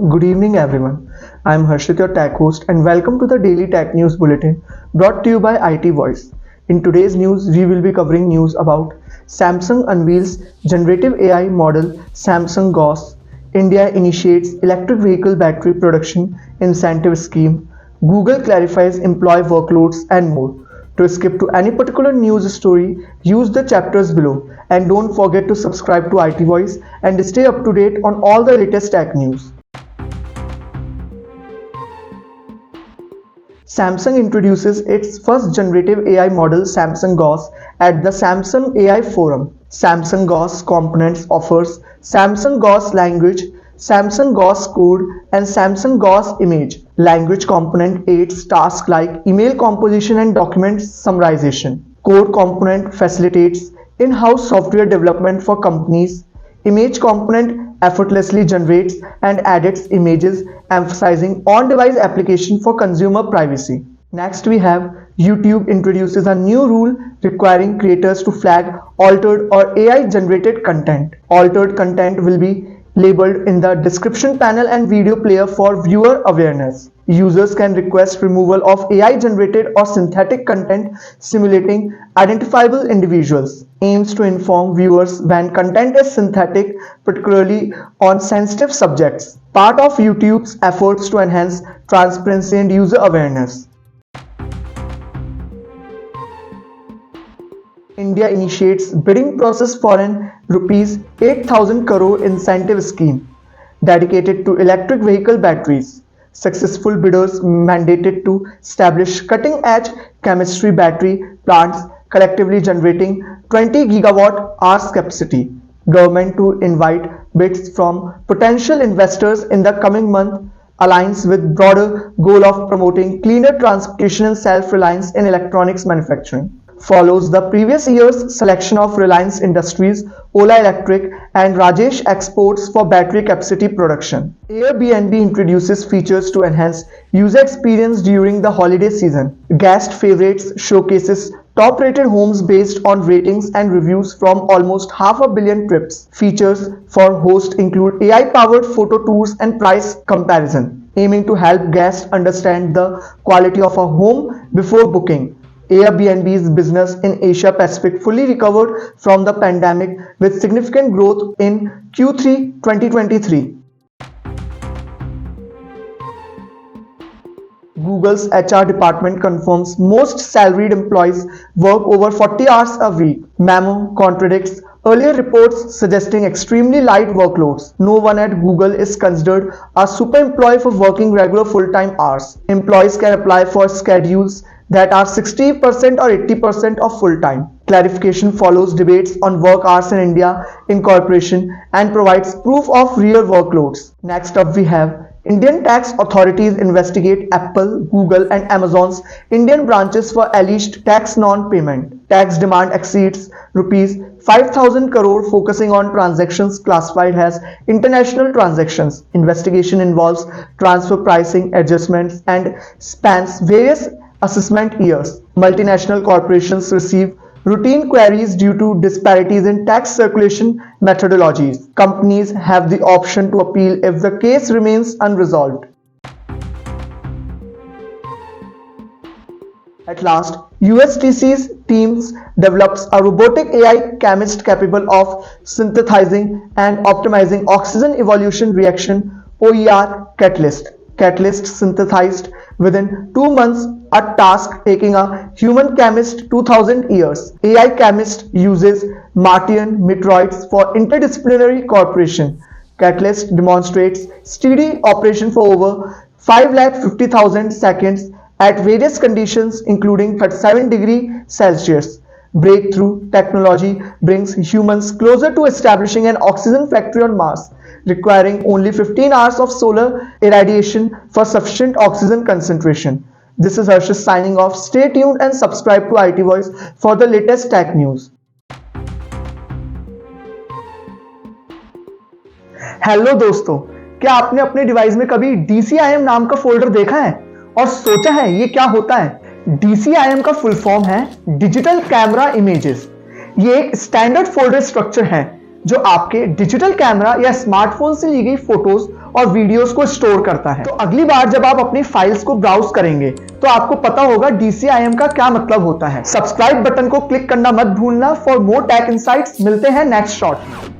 Good evening, everyone. I'm Harshit, your tech host, and welcome to the Daily Tech News Bulletin brought to you by IT Voice. In today's news, we will be covering news about Samsung unveils generative AI model Samsung Gauss, India initiates electric vehicle battery production incentive scheme, Google clarifies employee workloads, and more. To skip to any particular news story, use the chapters below and don't forget to subscribe to IT Voice and stay up to date on all the latest tech news. Samsung introduces its first generative AI model Samsung Gauss at the Samsung AI Forum. Samsung Gauss Components offers Samsung Gauss Language, Samsung Gauss Code, and Samsung Gauss Image. Language component aids tasks like email composition and document summarization. Code component facilitates in-house software development for companies. Image component effortlessly generates and edits images, emphasizing on-device application for consumer privacy. Next, we have YouTube introduces a new rule requiring creators to flag altered or AI-generated content. Altered content will be labeled in the description panel and video player for viewer awareness. Users can request removal of AI-generated or synthetic content simulating identifiable individuals. Aims to inform viewers when content is synthetic, particularly on sensitive subjects. Part of YouTube's efforts to enhance transparency and user awareness. India initiates bidding process for an rupees 8,000 crore incentive scheme dedicated to electric vehicle batteries. Successful bidders mandated to establish cutting-edge chemistry battery plants collectively generating 20 gigawatt hours capacity. Government to invite bids from potential investors in the coming month aligns with broader goal of promoting cleaner transportation and self-reliance in electronics manufacturing. Follows the previous year's selection of Reliance Industries, Ola Electric, and Rajesh Exports for battery capacity production. Airbnb introduces features to enhance user experience during the holiday season. Guest Favorites showcases top-rated homes based on ratings and reviews from almost 500 million trips. Features for hosts include AI-powered photo tours and price comparison, aiming to help guests understand the quality of a home before booking. Airbnb's business in Asia Pacific fully recovered from the pandemic with significant growth in Q3 2023. Google's HR department confirms most salaried employees work over 40 hours a week. Memo contradicts earlier reports suggesting extremely light workloads. No one at Google is considered a super employee for working regular full-time hours. Employees can apply for schedules that are 60% or 80% of full-time. Clarification follows debates on work hours in India incorporation and provides proof of real workloads. Next up we have Indian tax authorities investigate Apple, Google and Amazon's Indian branches for alleged tax non-payment. Tax demand exceeds rupees 5,000 crore focusing on transactions classified as international transactions. Investigation involves transfer pricing adjustments and spans various assessment years. Multinational corporations receive routine queries due to disparities in tax circulation methodologies. Companies have the option to appeal if the case remains unresolved. At last, USTC's teams develops a robotic AI chemist capable of synthesizing and optimizing oxygen evolution reaction OER catalyst. Catalyst synthesized within 2 months, a task taking a human chemist 2000 years. AI chemist uses Martian meteoroids for interdisciplinary cooperation. Catalyst demonstrates steady operation for over 550,000 seconds at various conditions including 37 degrees Celsius. Breakthrough technology brings humans closer to establishing an oxygen factory on Mars, requiring only 15 hours of solar irradiation for sufficient oxygen concentration. This is Harshit signing off. Stay tuned and subscribe to IT Voice for the latest tech news. Hello दोस्तों, क्या आपने अपने device में कभी DCIM नाम का folder देखा है और सोचा है ये क्या होता है? DCIM का फुल फॉर्म है डिजिटल कैमरा इमेजेस। ये एक स्टैंडर्ड फोल्डर स्ट्रक्चर है जो आपके डिजिटल कैमरा या स्मार्टफोन से ली गई फोटोज और वीडियोस को स्टोर करता है। तो अगली बार जब आप अपनी फाइल्स को ब्राउज करेंगे तो आपको पता होगा DCIM का क्या मतलब होता है। सब्सक्राइब बटन को क्लिक करना मत भूलना। फॉर मोर टेक इनसाइट्स मिलते हैं नेक्स्ट शॉट में।